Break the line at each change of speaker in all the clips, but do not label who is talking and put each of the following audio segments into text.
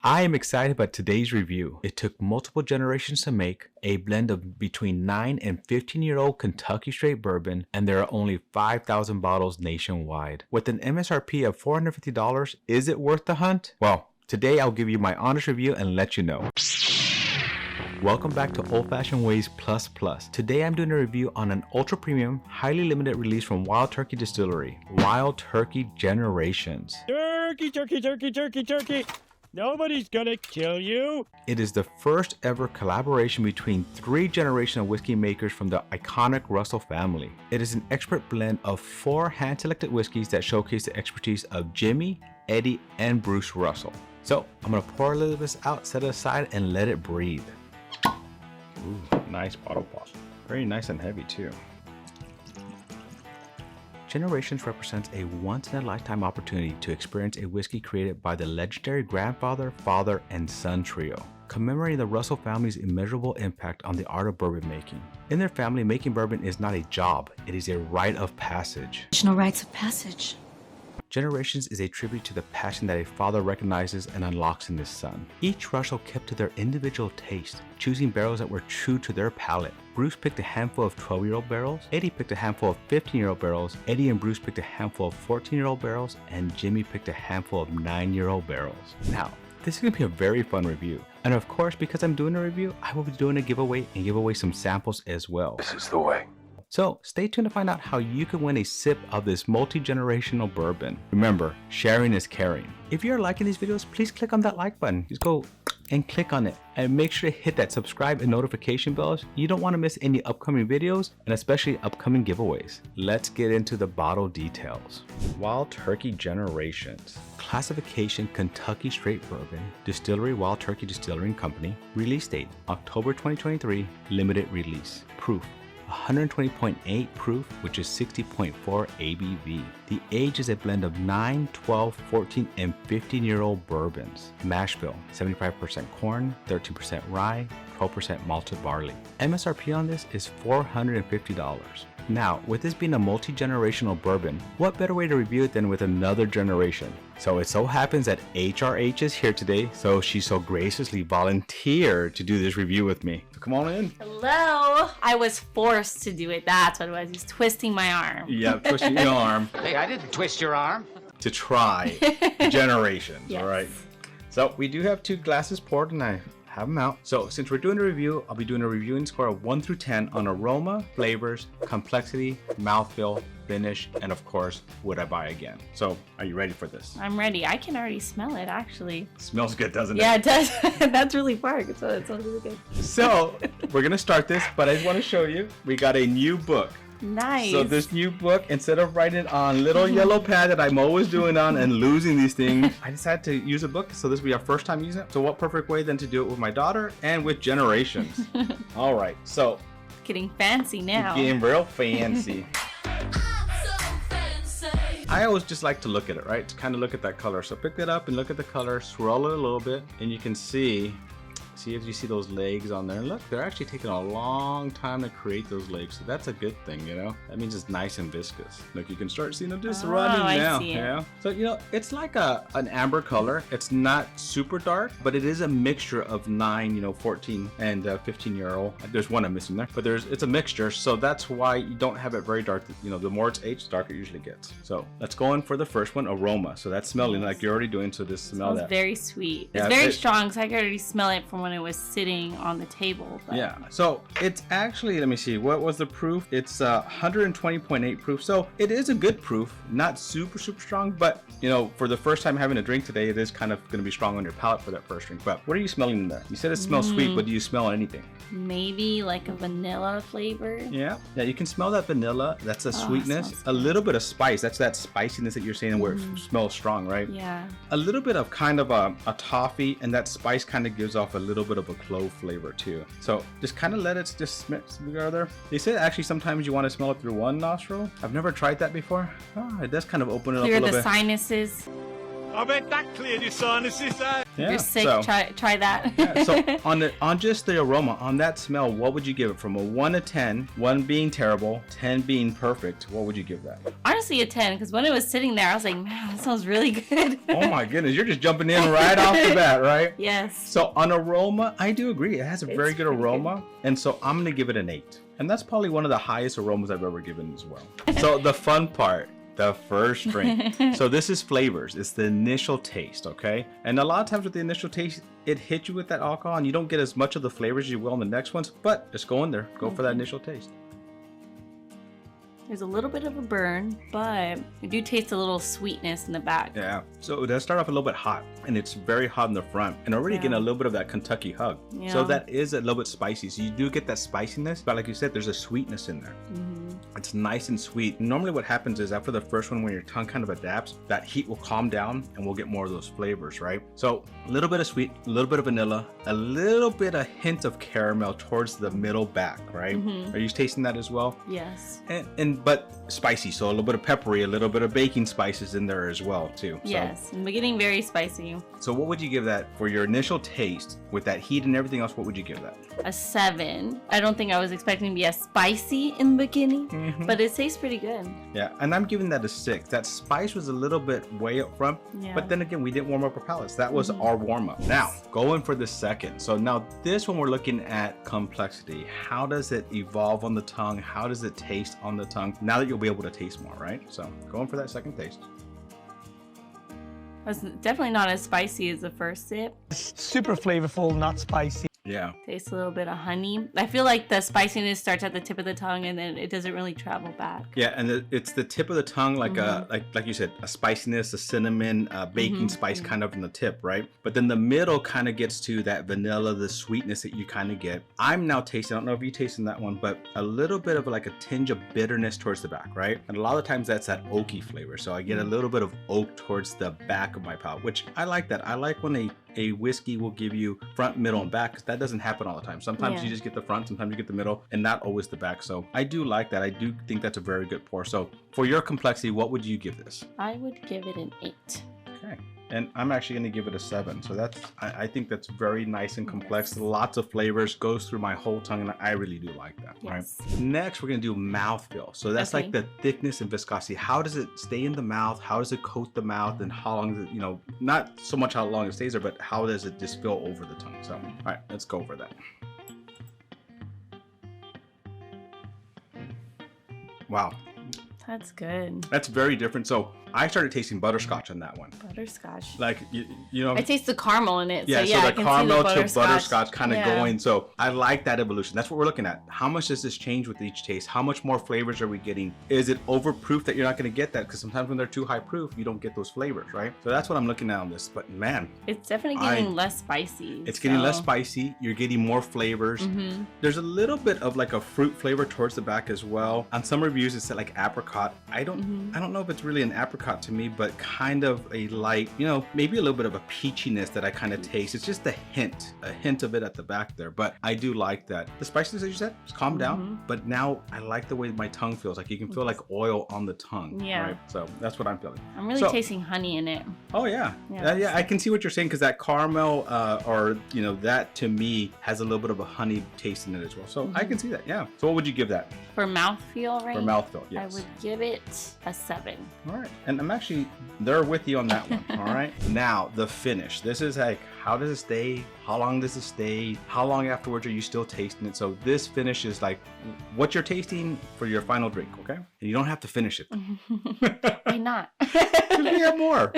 I am excited about today's review. It took multiple generations to make, a blend of between 9 and 15-year-old Kentucky straight bourbon, and there are only 5,000 bottles nationwide. With an MSRP of $450, is it worth the hunt? Well, today I'll give you my honest review and let you know. Welcome back to Old Fashioned Ways Plus Plus. Today I'm doing a review on an ultra premium, highly limited release from Wild Turkey Distillery, Wild Turkey Generations.
Turkey, turkey, turkey, turkey, turkey. Nobody's gonna kill you.
It is the first ever collaboration between 3 generations of whiskey makers from the iconic Russell family. It is an expert blend of 4 hand-selected whiskeys that showcase the expertise of Jimmy, Eddie, and Bruce Russell. So I'm gonna pour a little of this out, set it aside, and let it breathe. Ooh, nice bottle pop. Very nice and heavy too. Generations represents a once-in-a-lifetime opportunity to experience a whiskey created by the legendary grandfather, father, and son trio, commemorating the Russell family's immeasurable impact on the art of bourbon making. In their family, making bourbon is not a job, it is a rite of passage.
Traditional rites of passage.
Generations is a tribute to the passion that a father recognizes and unlocks in his son. Each Russell kept to their individual taste, choosing barrels that were true to their palate. Bruce picked a handful of 12-year-old barrels, Eddie picked a handful of 15-year-old barrels, Eddie and Bruce picked a handful of 14-year-old barrels, and Jimmy picked a handful of 9-year-old barrels. Now, this is going to be a very fun review. And of course, because I'm doing a review, I will be doing a giveaway and give away some samples as well.
This is the way.
So stay tuned to find out how you can win a sip of this multi-generational bourbon. Remember, sharing is caring. If you're liking these videos, please click on that like button. Just go and click on it. And make sure to hit that subscribe and notification bells. You don't want to miss any upcoming videos and especially upcoming giveaways. Let's get into the bottle details. Wild Turkey Generations. Classification Kentucky Straight Bourbon. Distillery Wild Turkey Distillery Company. Release date October 2023. Limited release. Proof 120.8 proof, which is 60.4 ABV. The age is a blend of 9, 12, 14, and 15-year-old bourbons. Mash bill, 75% corn, 13% rye, 12% malted barley. MSRP on this is $450. Now, with this being a multi-generational bourbon, what better way to review it than with another generation? So it so happens that HRH is here today, so she so graciously volunteered to do this review with me. So come on in.
Hello. I was forced to do it. That's what it was. He's twisting my arm.
Yeah, twisting your arm.
Hey, I didn't twist your arm.
To try Generations,
Yes.
all right? So we do have 2 glasses poured and I have them out. So since we're doing a review, I'll be doing a reviewing score of 1 through 10 on aroma, flavors, complexity, mouthfeel, finish, and of course, would I buy again? So are you ready for this?
I'm ready. I can already smell it, actually.
Smells good, doesn't it?
Yeah, it does. That's really far. It smells really good.
So we're gonna start this, but I just want to show you, we got a new book.
Nice.
So this new book, instead of writing it on little yellow pad that I'm always doing on and losing these things, I decided to use a book. So this will be our first time using it. So what perfect way than to do it with my daughter and with Generations. All right, so
Getting fancy now.
getting real fancy. I always just like to look at it, right? To kind of look at that color. So pick that up and look at the color, swirl it a little bit, and you can see if you see those legs on there. Look, they're actually taking a long time to create those legs. So that's a good thing, you know? That means it's nice and viscous. Look, you can start seeing them just running
I
now.
see it.
Yeah. So, you know, it's like an amber color. It's not super dark, but it is a mixture of 9, 14 and 15-year-old. There's one I'm missing there, but it's a mixture. So that's why you don't have it very dark. You know, the more it's aged, the darker it usually gets. So let's go in for the first one, aroma. So that's smelling like you're already doing. So just smell
Smells
that.
very sweet.
Yeah,
It's very strong, so I could already smell it from when it was sitting on the table. But
Yeah, so it's actually, let me see, what was the proof? It's 120.8 proof, so it is a good proof, not super strong, but you know, for the first time having a drink today, it is kind of going to be strong on your palate for that first drink. But what are you smelling in there? You said it smells sweet, but do you smell anything?
Maybe like a vanilla flavor.
Yeah, you can smell that vanilla. That's a sweetness.
sounds
A little bit of spice. That's that spiciness that you're saying where it smells strong, right?
Yeah.
A little bit of kind of a toffee, and that spice kind of gives off a little bit of a clove flavor too. So just kind of let it just go there. They say actually sometimes you want to smell it through one nostril. I've never tried that before. It does kind of open it up a
Clear
little
the
bit.
sinuses.
I bet that cleared your sinuses out.
Yeah,
You're sick.
so-
Try that.
Yeah, so on just the aroma, on that smell, what would you give it from a 1 to 10? 1 being terrible, 10 being perfect. What would you give that?
Honestly, a 10, because when it was sitting there, I was like, man, that smells really good.
Oh my goodness, you're just jumping in right off the bat, right?
Yes.
So on aroma, I do agree. It has a very good
pretty
aroma. And so I'm going to give it an 8. And that's probably one of the highest aromas I've ever given as well. So the fun part, the first drink. So this is flavors. It's the initial taste, okay? And a lot of times with the initial taste, it hits you with that alcohol and you don't get as much of the flavors as you will in the next ones, but just go in there. Go for that initial taste.
There's a little bit of a burn, but I do taste a little sweetness in the back.
Yeah. So it does start off a little bit hot, and it's very hot in the front, and already getting a little bit of that Kentucky hug.
Yeah.
So that is a little bit spicy. So you do get that spiciness, but like you said, there's a sweetness in there. It's nice and sweet. Normally what happens is after the first one, when your tongue kind of adapts, that heat will calm down and we'll get more of those flavors, right? So a little bit of sweet, a little bit of vanilla, a little bit of hint of caramel towards the middle back, right? Are you tasting that as well?
Yes.
But spicy, so a little bit of peppery, a little bit of baking spices in there as well too. So,
Yes. In the beginning, very spicy.
So what would you give that for your initial taste with that heat and everything else? What would you give that?
A 7. I don't think I was expecting to be as spicy in the beginning, but it tastes pretty good.
Yeah, and I'm giving that a 6. That spice was a little bit way up front,
Yeah.
but then again, we didn't warm up our palates. That was our warm up. Now, going for the second. So now this one, we're looking at complexity. How does it evolve on the tongue? How does it taste on the tongue? Now that you'll be able to taste more, right? So going for that second taste.
It's definitely not as spicy as the first sip.
Super flavorful, not spicy.
Yeah.
Tastes a little bit of honey. I feel like the spiciness starts at the tip of the tongue and then it doesn't really travel back.
Yeah, and it's the tip of the tongue, like like you said, a spiciness, a cinnamon, baking spice kind of in the tip, right? But then the middle kind of gets to that vanilla, the sweetness that you kind of get. I'm now tasting, I don't know if you tasting that one, but a little bit of like a tinge of bitterness towards the back, right? And a lot of times that's that oaky flavor. So I get a little bit of oak towards the back of my palate, which I like that. I like when a whiskey will give you front, middle, and back, because that doesn't happen all the time. Sometimes you just get the front, sometimes you get the middle, and not always the back. So I do like that. I do think that's a very good pour. So for your complexity, what would you give this?
I would give it an 8.
Okay. And I'm actually going to give it a 7. So that's, I think that's very nice and complex. Lots of flavors, goes through my whole tongue, and I really do like that.
Yes.
Right. Next, we're going to do mouthfeel. So that's like the thickness and viscosity. How does it stay in the mouth? How does it coat the mouth? And how long does it, not so much how long it stays there, but how does it just feel over the tongue? So, all right, let's go for that. Wow.
That's good.
That's very different. So I started tasting butterscotch on that one.
Butterscotch.
Like, you know.
I taste the caramel in it.
Yeah,
so,
the
I can
caramel
see the
to butterscotch kind of
Yeah.
going. So I like that evolution. That's what we're looking at. How much does this change with each taste? How much more flavors are we getting? Is it overproof that you're not going to get that? Because sometimes when they're too high proof, you don't get those flavors, right? So that's what I'm looking at on this. But man,
It's definitely getting less spicy.
it's getting less
so-
spicy. You're getting more flavors. There's a little bit of like a fruit flavor towards the back as well. On some reviews, it said like apricot. I don't know if it's really an apricot to me, but kind of a light, maybe a little bit of a peachiness that I kind of taste. It's just a hint of it at the back there. But I do like that. The spiciness, as you said, it's calmed down. But now I like the way my tongue feels. Like you can feel like oil on the tongue.
Yeah.
Right? So that's what I'm feeling.
I'm really tasting honey in it.
Oh yeah.
Yeah.
Yeah, I can see what you're saying, because that caramel or that to me has a little bit of a honey taste in it as well. So I can see that. Yeah. So what would you give that
For mouthfeel, right?
for mouthfeel? Yes.
I would give it a 7.
All right. And I'm actually there with you on that one. All right. Now the finish. This is like, how does it stay? How long does it stay? How long afterwards are you still tasting it? So this finish is like what you're tasting for your final drink. Okay. And you don't have to finish it.
Why not?
We have more.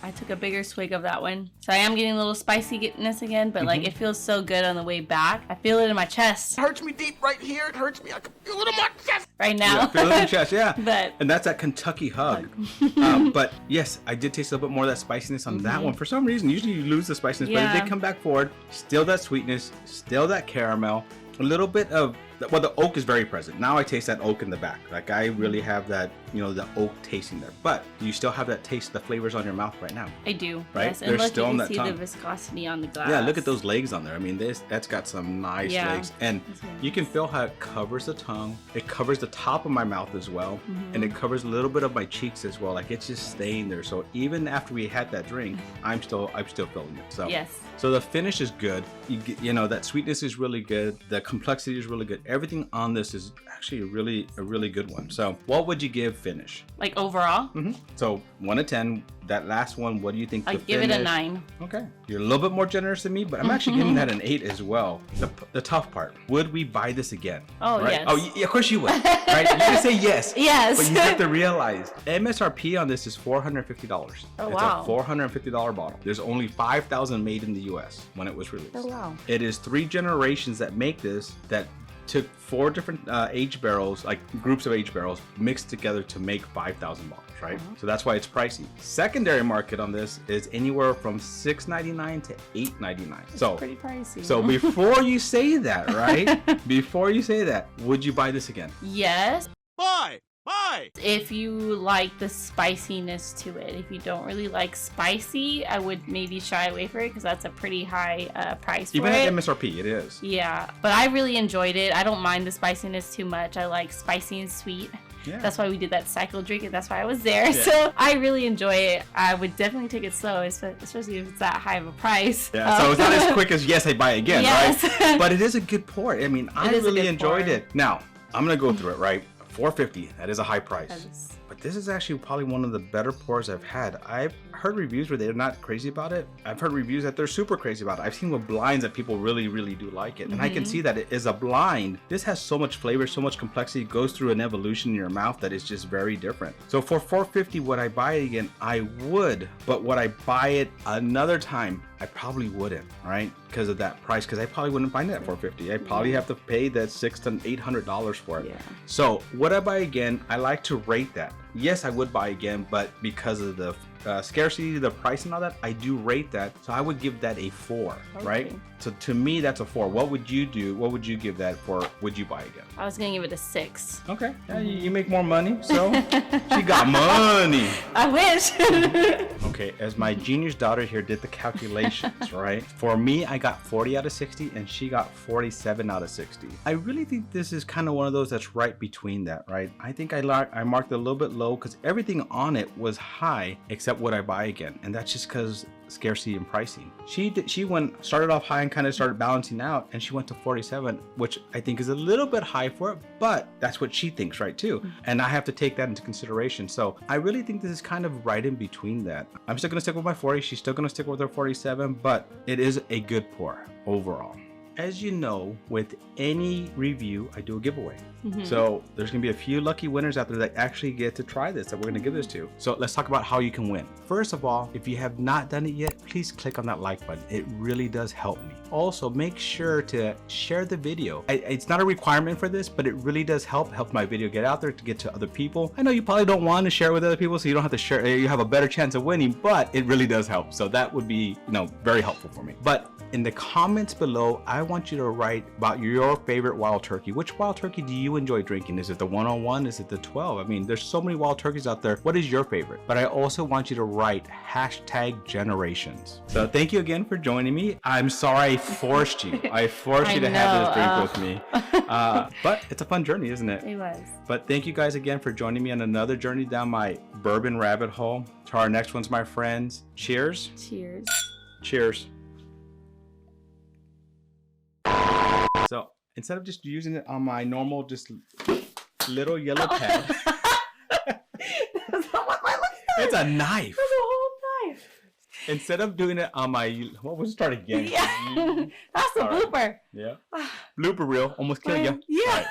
I took a bigger swig of that one. So I am getting a little spiciness again, but like it feels so good on the way back. I feel it in my chest
It hurts me deep right here. It hurts me. I can feel it in my chest.
right now.
Yeah, feel it in your chest, yeah.
But
And that's that Kentucky hug. But yes, I did taste a little bit more of that spiciness on that one. For some reason, usually you lose the spiciness, but it
Yeah.
did come back forward. Still that sweetness, still that caramel, a little bit of well, the oak is very present. Now I taste that oak in the back. Like I really have that, you know, the oak tasting there. But you still have that taste, the flavors on your mouth right now.
I do.
Right?
Yes. And
They're
look,
still
you
on
can
that
see
tongue.
the viscosity on the glass.
Yeah, look at those legs on there. I mean, that's got some nice
Yeah.
legs. And
That's nice.
you can feel how it covers the tongue. It covers the top of my mouth as well. And it covers a little bit of my cheeks as well. Like it's just staying there. So even after we had that drink, I'm still feeling it. So
Yes.
So the finish is good. You know, that sweetness is really good. The complexity is really good. Everything on this is actually a really good one. So what would you give finish?
Like overall,
So 1 to 10. That last one, what do you think?
I'd give it a 9.
Okay, you're a little bit more generous than me, but I'm actually giving that an 8 as well. The tough part: would we buy this again?
Oh,
right?
yes.
Oh, of course you would. Right? You can say yes.
Yes.
But you have to realize MSRP on this is $450.
Oh,
it's
wow.
a $450 bottle. There's only 5,000 made in the U.S. when it was released.
Oh, wow.
It is 3 generations that make this that took 4 different age barrels, like groups of age barrels, mixed together to make 5,000 bottles, right? So that's why it's pricey. Secondary market on this is anywhere from $6.99 to $8.99. So
Pretty pricey.
So before you say that, right? Before you say that, would you buy this again?
Yes.
Why? Why?
If you like the spiciness to it. If you don't really like spicy, I would maybe shy away from it because that's a pretty high price for
Even
it.
at MSRP, it is.
Yeah, but I really enjoyed it. I don't mind the spiciness too much. I like spicy and sweet.
Yeah.
That's why we did that cycle drink, and that's why I was there. So I really enjoy it. I would definitely take it slow, especially if it's that high of a price.
Yeah, so it's not as quick as yes, I buy again,
Yes.
right? But it is a good pour. I mean, I
is a
really
good
enjoyed
pour.
it. Now, I'm gonna go through it, right? $4.50, that is a high price.
That is-
But this is actually probably one of the better pours I've had. I've heard reviews where they're not crazy about it. I've heard reviews that they're super crazy about it. I've seen with blinds that people really, really do like it. And I can see that it is a blind. This has so much flavor, so much complexity, it goes through an evolution in your mouth that is just very different. So for $4.50, would I buy it again? I would. But would I buy it another time? I probably wouldn't, right? Because of that price, because I probably wouldn't find it at $4.50. I probably have to pay that $600 to $800 for it.
Yeah.
So would I buy again? I like to rate that. Yes, I would buy again, but because of the scarcity, the price and all that, I do rate that. So I would give that a 4, right? So to me, that's a 4. What would you do? What would you give that for? Would you buy again?
I was gonna give it a 6.
Okay. Yeah, you make more money, so she got money.
I wish.
Okay, as my genius daughter here did the calculations, right? For me, I got 40 out of 60 and she got 47 out of 60. I really think this is kind of one of those that's right between that, right? I think I marked it a little bit low because everything on it was high except would I buy again. And that's just because scarcity and pricing. She started off high and kind of started balancing out, and she went to 47, which I think is a little bit high for it, but that's what she thinks, right, too. And I have to take that into consideration. So I really think this is kind of right in between that. I'm still gonna stick with my 40. She's still gonna stick with her 47, but it is a good pour overall. As you know, with any review, I do a giveaway. So there's gonna be a few lucky winners out there that actually get to try this, that we're gonna give this to. So let's talk about how you can win. First of all, if you have not done it yet, please click on that like button. It really does help me. Also, make sure to share the video. It's not a requirement for this, but it really does help my video get out there to get to other people. I know you probably don't want to share it with other people, so you don't have to share. You have a better chance of winning, but it really does help. So that would be, very helpful for me. But in the comments below, I want you to write about your favorite wild turkey. Which wild turkey do you enjoy drinking? Is it the 101? Is it the 12? I mean, there's so many wild turkeys out there. What is your favorite? But I also want you to write #generations. So thank you again for joining me. I'm sorry I forced you. I forced you to have this drink with me. But it's a fun journey, isn't it?
It was.
But thank you guys again for joining me on another journey down my bourbon rabbit hole. To our next ones, my friends. Cheers.
Cheers.
Cheers. So instead of just using it on my normal, just little yellow pad,
That's not what my looks like.
it's a knife.
That's a whole knife.
Instead of doing it on my, what was start again?
Yeah. That's a
All right.
blooper.
Yeah. Blooper reel, almost killed you.
Yeah.